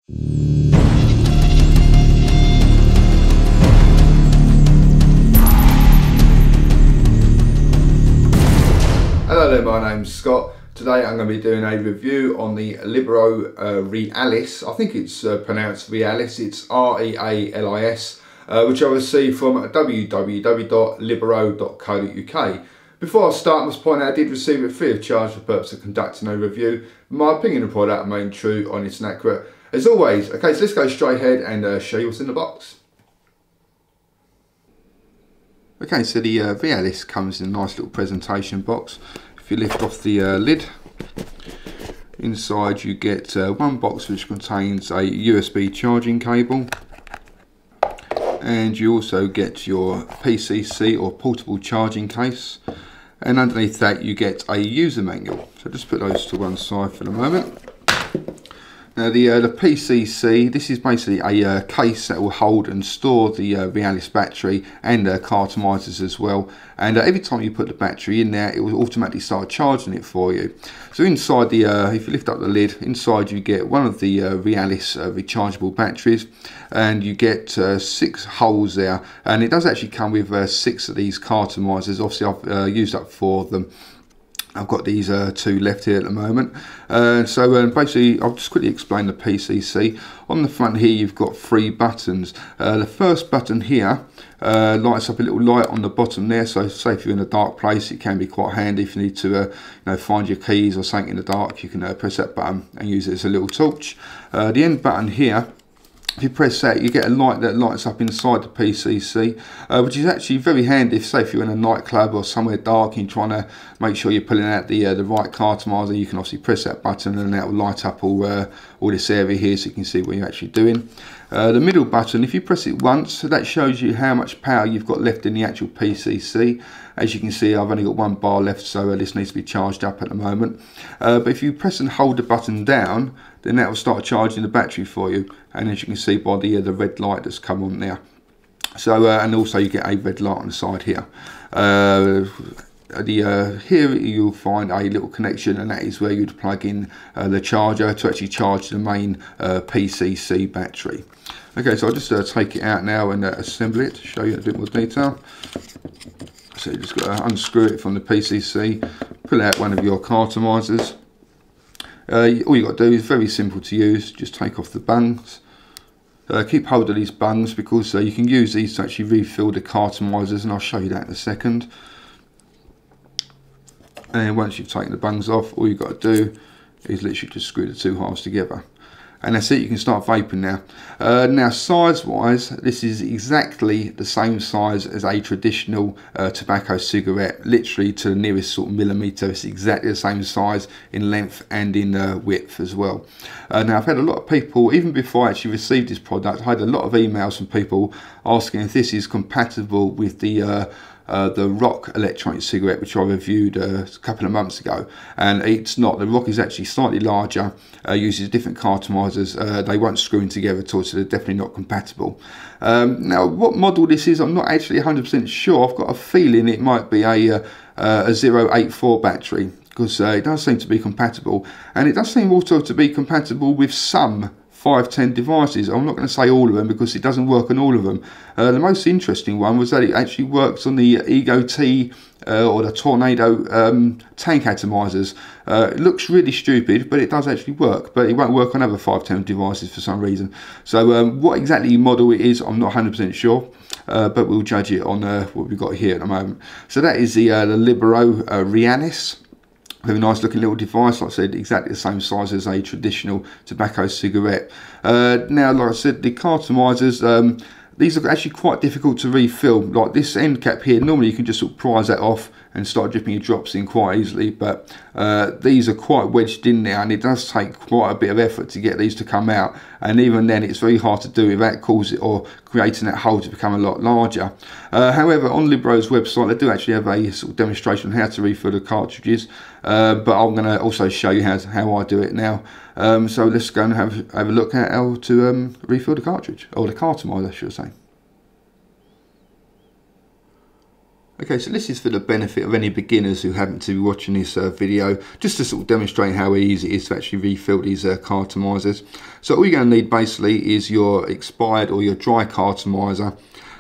Hello there, my name's Scott. Today I'm going to be doing a review on the Libero Realis. I think it's pronounced Realis, it's R-E-A-L-I-S, which I received from www.libero.co.uk. Before I start, I must point out I did receive it free of charge for the purpose of conducting a review. My opinion of the product remains true, honest and accurate as always. Okay, so let's go straight ahead and show you what's in the box. Okay, so the Realis comes in a nice little presentation box. If you lift off the lid, inside you get one box which contains a USB charging cable, and you also get your PCC or portable charging case, and underneath that you get a user manual. So just put those to one side for the moment. Now the PCC, this is basically a case that will hold and store the Realis battery and car optimizers as well, and every time you put the battery in there it will automatically start charging it for you. So inside the, if you lift up the lid, inside you get one of the Realis rechargeable batteries, and you get 6 holes there, and it does actually come with 6 of these car optimizers. Obviously I've used up 4 of them. I've got these 2 left here at the moment. So basically I'll just quickly explain the PCC. On the front here you've got 3 buttons. The first button here lights up a little light on the bottom there, so say if you're in a dark place it can be quite handy if you need to you know, find your keys or something in the dark. You can press that button and use it as a little torch. The end button here, if you press that, you get a light that lights up inside the PCC, which is actually very handy if, say, if you're in a nightclub or somewhere dark and you're trying to make sure you're pulling out the right car optimizer. You can obviously press that button and that will light up all this area here, so you can see what you're actually doing. The middle button, if you press it once, that shows you how much power you've got left in the actual PCC. As you can see, I've only got 1 bar left, so this needs to be charged up at the moment. But if you press and hold the button down, then that will start charging the battery for you, and as you can see by the red light that's come on there. So and also you get a red light on the side here. Here you'll find a little connection, and that is where you'd plug in the charger to actually charge the main PCC battery. Okay, so I'll just take it out now and assemble it to show you in a bit more detail. So you just got to unscrew it from the PCC, pull out one of your car optimizers. All you got to do is very simple to use, just take off the bungs. Keep hold of these bungs because you can use these to actually refill the car optimizers, and I'll show you that in a second. And once you've taken the bungs off, all you've got to do is literally just screw the 2 halves together. And that's it, you can start vaping now. Now size wise, this is exactly the same size as a traditional tobacco cigarette, literally to the nearest sort of millimetre. It's exactly the same size in length and in width as well. Now I've had a lot of people, even before I actually received this product, I had a lot of emails from people asking if this is compatible with the Rock electronic cigarette, which I reviewed a couple of months ago, and it's not. The Rock is actually slightly larger, uses different car optimizers. They won't screw in together at all, so they're definitely not compatible. Now what model this is, I'm not actually 100% sure. I've got a feeling it might be a 084 battery, because it does seem to be compatible, and it does seem also to be compatible with some 510 devices. I'm not going to say all of them because it doesn't work on all of them. The most interesting one was that it actually works on the Ego T or the Tornado tank atomizers. It looks really stupid, but it does actually work, but it won't work on other 510 devices for some reason. So what exactly model it is, I'm not 100% sure, but we'll judge it on what we've got here at the moment. So that is the Libero Realis. Very nice looking little device, like I said, exactly the same size as a traditional tobacco cigarette. Now, like I said, the car optimizers, these are actually quite difficult to refill. Like this end cap here, normally you can just sort of prise that off and start dripping your drops in quite easily, but these are quite wedged in there, and it does take quite a bit of effort to get these to come out, and even then it's very hard to do without causing or creating that hole to become a lot larger. However, on Libero's website they do actually have a sort of demonstration on how to refill the cartridges, but I'm going to also show you how I do it now. So let's go and have a look at how to refill the cartridge, or the car optimizer, I should say. Okay, so this is for the benefit of any beginners who happen to be watching this video, just to sort of demonstrate how easy it is to actually refill these cartomisers. So all you're going to need basically is your expired or your dry cartomiser,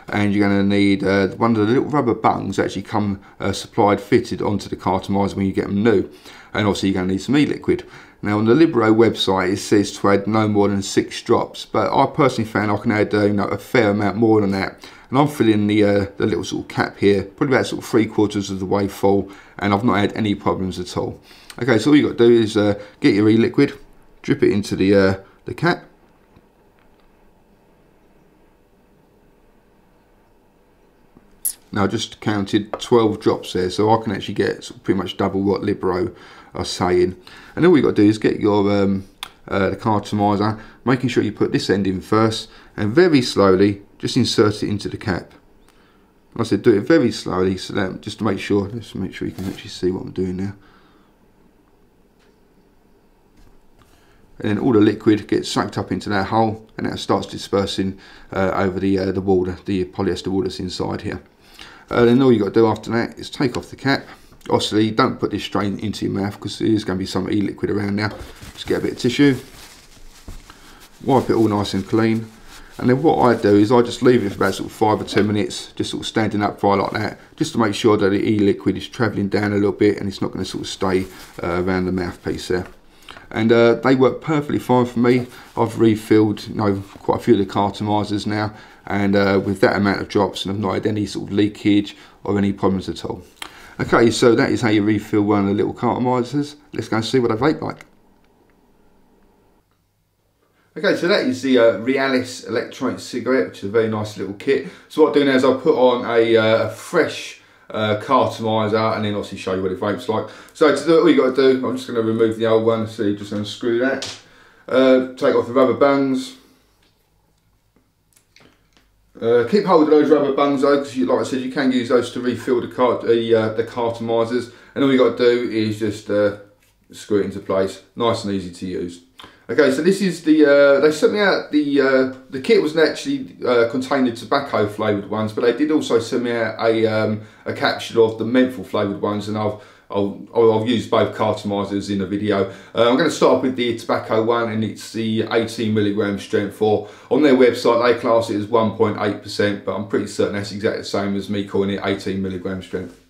and you're going to need one of the little rubber buttons that actually come supplied fitted onto the cartomiser when you get them new, and obviously you're going to need some e-liquid. Now on the Libero website it says to add no more than 6 drops, but I personally found I can add a fair amount more than that. And I'm filling the little sort of cap here, probably about sort of 3/4 of the way full, and I've not had any problems at all. Okay, so all you got to do is get your e-liquid, drip it into the cap. Now I just counted 12 drops there, so I can actually get sort of pretty much double what Libero are saying. And all you got to do is get your the cartomiser, making sure you put this end in first, and very slowly just insert it into the cap. Like I said, do it very slowly, so that just to make sure. Let's make sure you can actually see what I'm doing now. And then all the liquid gets sucked up into that hole, and that starts dispersing over the water, the polyester water that's inside here. Then all you got to do after that is take off the cap. Obviously, don't put this straight into your mouth because there is going to be some e-liquid around now. Just get a bit of tissue, wipe it all nice and clean, and then what I do is I just leave it for about sort of 5 or 10 minutes, just sort of standing upright like that, just to make sure that the e-liquid is travelling down a little bit and it's not going to sort of stay around the mouthpiece there. And they work perfectly fine for me. I've refilled quite a few of the cartomisers now, and with that amount of drops, and I've not had any sort of leakage or any problems at all. Okay, so that is how you refill one of the little cartomisers. Let's go and see what they vape like. Okay, so that is the Realis electronic cigarette, which is a very nice little kit. So what I'll do now is I'll put on a fresh cartomiser, and then obviously show you what it vapes like. So to do it, all you got to do, I'm just going to remove the old one, so you're just going to screw that. Take off the rubber bands. Keep hold of those rubber bands though, because like I said, you can use those to refill the cartomisers, and all you got to do is just screw it into place, nice and easy to use. Okay, so this is the, they sent me out the kit wasn't actually contained the tobacco flavoured ones, but they did also send me out a capsule of the menthol flavoured ones, and I'll use both cartomisers in the video. I'm going to start with the tobacco one, and it's the 18mg strength 4. On their website they class it as 1.8%, but I'm pretty certain that's exactly the same as me calling it 18mg strength.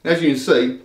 As you can see,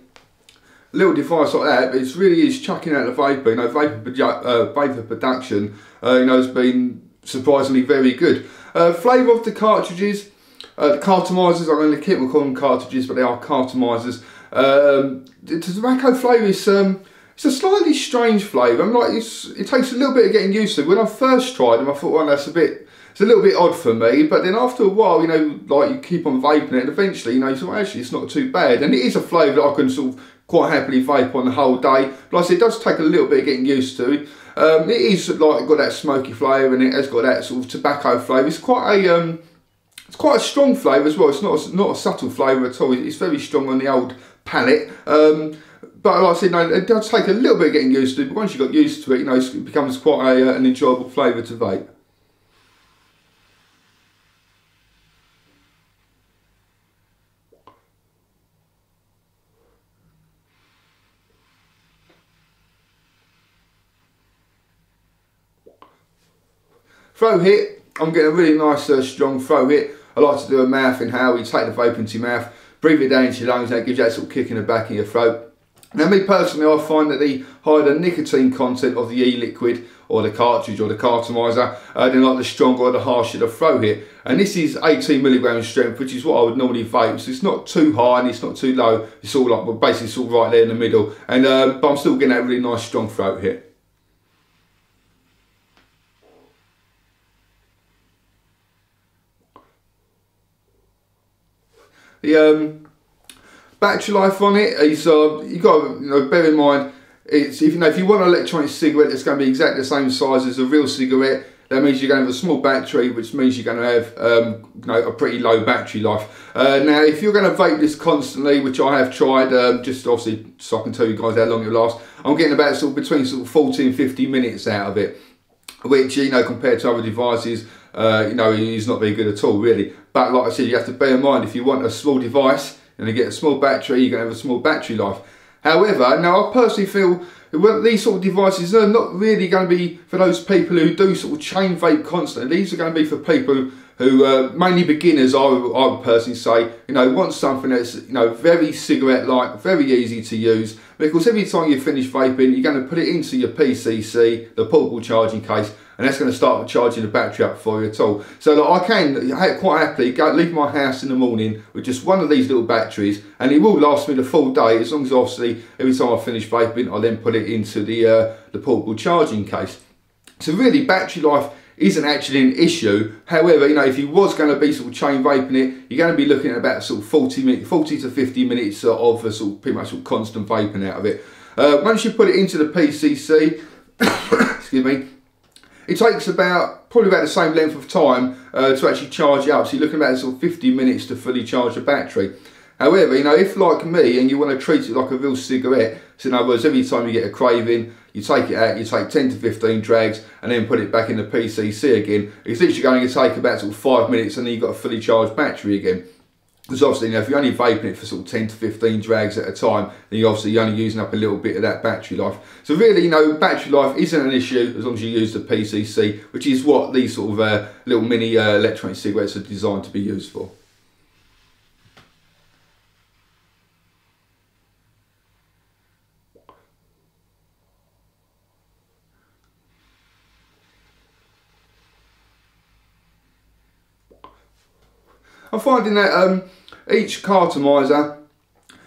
a little device like that, it really is chucking out the vapour. Vapour production, has been surprisingly very good. Flavour of the cartridges, the cartomisers, I'm going to keep on calling them cartridges, but they are cartomisers. The tobacco flavour is it's a slightly strange flavour. It takes a little bit of getting used to. When I first tried them, I thought, well, it's a little bit odd for me, but then after a while, like you keep on vaping it, and eventually, you sort of, actually it's not too bad. And it is a flavour that I can sort of quite happily vape on the whole day. But like I said, it does take a little bit of getting used to. It is like got that smoky flavour, and it has got that sort of tobacco flavour. It's quite a strong flavour as well. It's not a subtle flavour at all. It's very strong on the old palate. But like I said, it does take a little bit of getting used to. But once you got used to it, it becomes quite an enjoyable flavour to vape. Throw hit, I'm getting a really nice strong throw hit. I like to do a mouth inhale. You take the vape into your mouth, breathe it down into your lungs, and that gives you that sort of kick in the back of your throat. Now me personally, I find that the higher the nicotine content of the e-liquid or the cartridge or the cartomiser, then like the stronger or the harsher the throw hit. And this is 18mg strength, which is what I would normally vape. So it's not too high and it's not too low. It's all like, well, basically sort of right there in the middle. And but I'm still getting that really nice strong throat hit. The battery life on it is, you've got to bear in mind, it's, if you want an electronic cigarette that's going to be exactly the same size as a real cigarette, that means you're going to have a small battery, which means you're going to have a pretty low battery life. Now, if you're going to vape this constantly, which I have tried, just obviously so I can tell you guys how long it lasts, I'm getting about between 40 and 50 minutes out of it, which, compared to other devices, is not very good at all, really. But like I said, you have to bear in mind, if you want a small device and you get a small battery, you're going to have a small battery life. However, now I personally feel these sort of devices are not really going to be for those people who do sort of chain vape constantly. These are going to be for people who, mainly beginners, I would personally say, want something that's, very cigarette-like, very easy to use. Because every time you finish vaping, you're going to put it into your PCC, the portable charging case, and that's going to start charging the battery up for you at all. So that I can quite happily leave my house in the morning with just one of these little batteries, and it will last me the full day, as long as obviously every time I finish vaping I then put it into the portable charging case. So really, battery life isn't actually an issue. However, if you was going to be sort of chain vaping it, you're going to be looking at about sort of 40 to 50 minutes of pretty much constant vaping out of it. Once you put it into the PCC, excuse me, it takes probably about the same length of time to actually charge it up. So you're looking at about 50 minutes to fully charge the battery. However, if like me and you want to treat it like a real cigarette, so in other words, every time you get a craving, you take it out, you take 10 to 15 drags and then put it back in the PCC again. It's literally going to take about 5 minutes and then you've got a fully charged battery again. Because obviously, if you're only vaping it for 10 to 15 drags at a time, then you're obviously only using up a little bit of that battery life. So really, battery life isn't an issue as long as you use the PCC, which is what these sort of little mini electronic cigarettes are designed to be used for. I'm finding that each cartomizer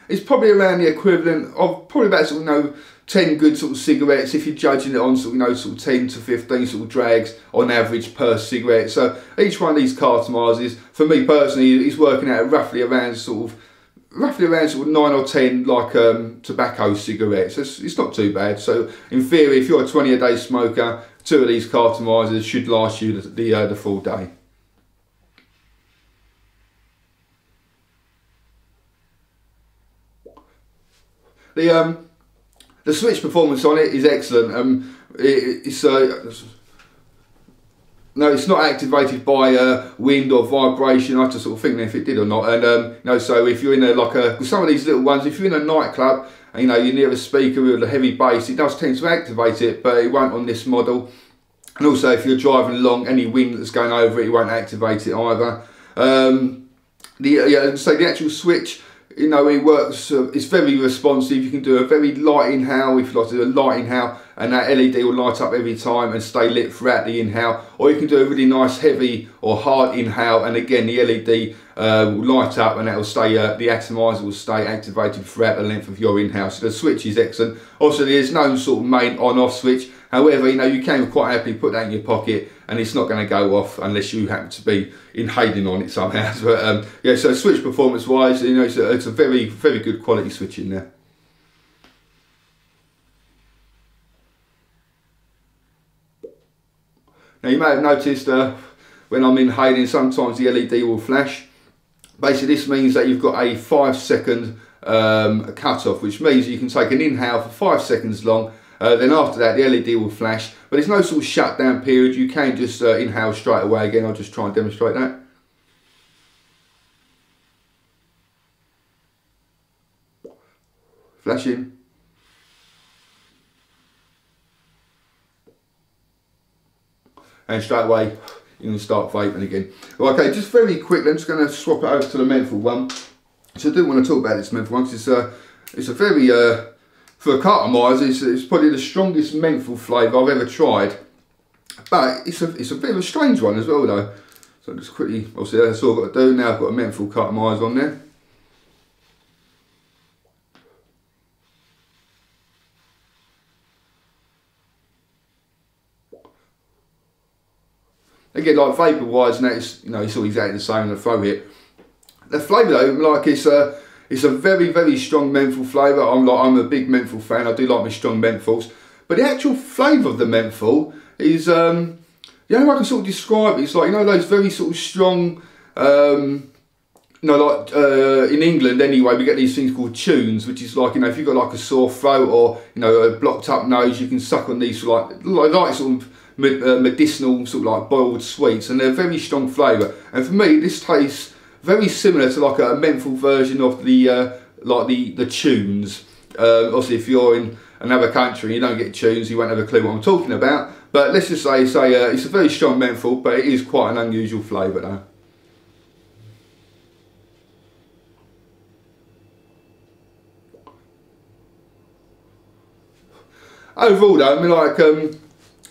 is probably around the equivalent of probably about 10 good cigarettes if you're judging it on 10 to 15 drags on average per cigarette. So each one of these cartomizers, for me personally, is working out roughly around 9 or 10 like tobacco cigarettes. So it's not too bad. So in theory, if you're a 20 a day smoker, 2 of these cartomizers should last you the full day. The switch performance on it is excellent. No, it's not activated by wind or vibration. I have to think if it did or not. And so if you're in some of these little ones, if you're in a nightclub and you're near a speaker with a heavy bass, it does tend to activate it, but it won't on this model. And also, if you're driving along, any wind that's going over it, it won't activate it either. The actual switch, it works, it's very responsive. You can do a very light inhale if you like to do a light inhale, and that LED will light up every time and stay lit throughout the inhale. Or you can do a really nice heavy or hard inhale, and again the LED will light up and that will stay, the atomizer will stay activated throughout the length of your inhale. So the switch is excellent. Also, there's no main on-off switch. However, you can quite happily put that in your pocket and it's not going to go off unless you happen to be inhaling on it somehow. But yeah, so switch performance wise, it's a very, very good quality switch in there. Now you may have noticed when I'm inhaling, sometimes the LED will flash. Basically, this means that you've got a 5-second cut-off, which means you can take an inhale for 5 seconds long. Then after that, the LED will flash, but there's no sort of shutdown period. You can just inhale straight away again. I'll just try and demonstrate that. Flashing. And straight away, you can start vaping again. Okay, just very quickly, I'm just going to swap it over to the menthol one. So I do want to talk about this menthol one because it's a very... for a cartomizer, it's probably the strongest menthol flavour I've ever tried, but it's a bit of a strange one as well though. So just quickly, obviously that's all I've got to do. Now I've got a menthol cartomizer on there. Again, like vapour wise, and it's it's all exactly the same in the throw hit. The flavour though, like it's It's a very, very strong menthol flavour. I'm a big menthol fan. I do like my strong menthols. But the actual flavour of the menthol is, the only way I can sort of describe it, it's like, you know, those very sort of strong, you know, like in England anyway, we get these things called tunes, which is like, you know, if you've got like a sore throat or, you know, a blocked up nose, you can suck on these like sort of medicinal sort of like boiled sweets, and they're very strong flavour. And for me, this tastes very similar to like a menthol version of the like the tunes. Obviously, if you're in another country, you don't get tunes, you won't have a clue what I'm talking about. But let's just say it's a very strong menthol, but it is quite an unusual flavour though. Overall though, I mean, like,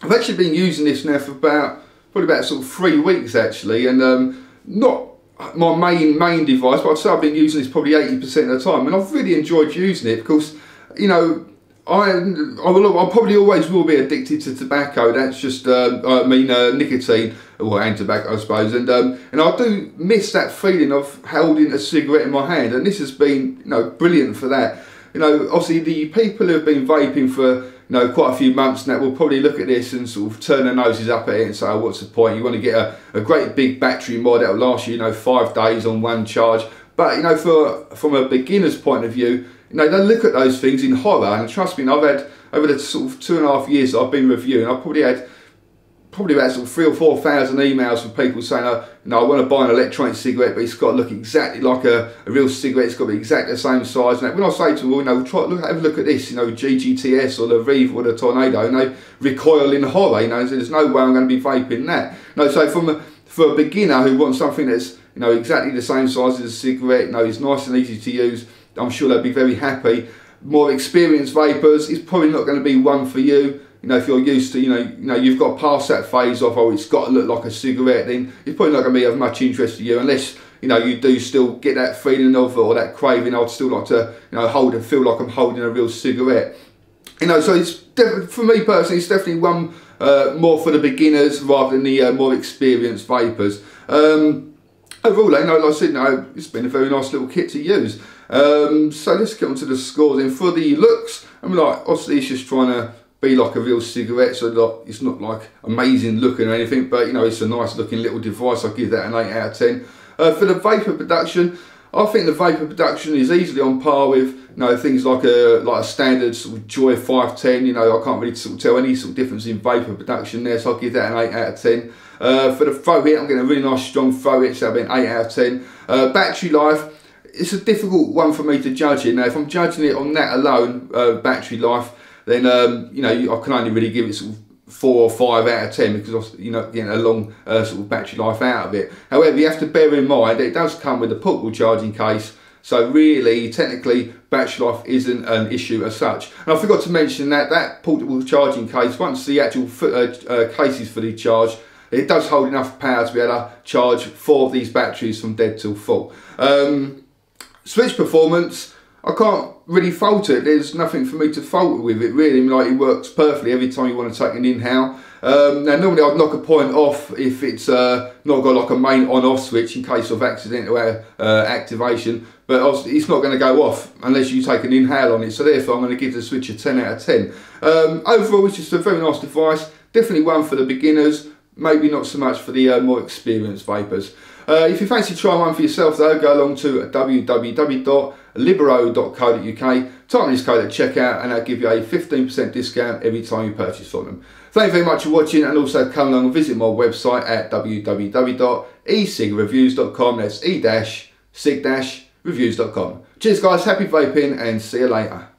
I've actually been using this now for probably about sort of 3 weeks actually, and not my main device, but I'd say I've been using this probably 80% of the time, and I've really enjoyed using it because, you know, I probably always will be addicted to tobacco. That's just, nicotine, and tobacco, I suppose, and I do miss that feeling of holding a cigarette in my hand, and this has been, you know, brilliant for that. You know, obviously the people who have been vaping for, you know, quite a few months now will probably look at this and sort of turn their noses up at it and say, oh, what's the point? You want to get a great big battery mod that'll last you, you know, 5 days on one charge. But, you know, from a beginner's point of view, you know, they look at those things in horror. And trust me, I've had, over the sort of 2.5 years that I've been reviewing, I've probably had about sort of 3,000 or 4,000 emails from people saying, oh, you know, I want to buy an electronic cigarette, but it's got to look exactly like a real cigarette. It's got to be exactly the same size. And when I say to them, well, you know, have a look at this, you know, GGTS or the Viva or the Tornado, and they recoil in horror. You know, so there's no way I'm going to be vaping that. No, so for a beginner who wants something that's, you know, exactly the same size as a cigarette, you know, it's nice and easy to use, I'm sure they'll be very happy. More experienced vapors, it's probably not going to be one for you. You know, if you're used to, you know, you've got past that phase of, oh, it's got to look like a cigarette, then it's probably not going to be of much interest to you, unless, you know, you do still get that feeling of, or that craving, I'd still like to, you know, feel like I'm holding a real cigarette. You know, so it's definitely, for me personally, it's definitely one more for the beginners rather than the more experienced vapors. Overall, you know, like I said, you know, it's been a very nice little kit to use. So let's get on to the scores. And for the looks, I mean, like, obviously it's just trying to be like a real cigarette, so like, it's not like amazing looking or anything, but, you know, it's a nice looking little device. I'll give that an 8 out of 10. For the vapor production, I think the vapor production is easily on par with, you know, things like a standard sort of Joy 510. You know, I can't really sort of tell any sort of difference in vapor production there, so I'll give that an 8 out of 10. For the throw hit, I'm getting a really nice strong throw hit, so I'll be an 8 out of 10. Battery life, it's a difficult one for me to judge it. Now, if I'm judging it on that alone, battery life, then you know, I can only really give it sort of 4 or 5 out of 10 because, you know, getting a long sort of battery life out of it. However, you have to bear in mind that it does come with a portable charging case, so really, technically, battery life isn't an issue as such. And I forgot to mention that portable charging case, once the actual case is fully charged, it does hold enough power to be able to charge 4 of these batteries from dead till full. Switch performance, I can't really fault it. There's nothing for me to fault with it really. I mean, like, it works perfectly every time you want to take an inhale. Now normally I'd knock a point off if it's not got like a main on-off switch in case of accidental activation, but obviously it's not going to go off unless you take an inhale on it, so therefore I'm going to give the switch a 10 out of 10. Overall, it's just a very nice device, definitely one for the beginners, maybe not so much for the more experienced vapors. If you fancy trying one for yourself though, go along to www.libero.co.uk, type in this code at checkout, and that'll give you a 15% discount every time you purchase from them. Thank you very much for watching, and also come along and visit my website at www.e-cig-reviews.com. That's e-cig-reviews.com. Cheers guys, happy vaping, and see you later.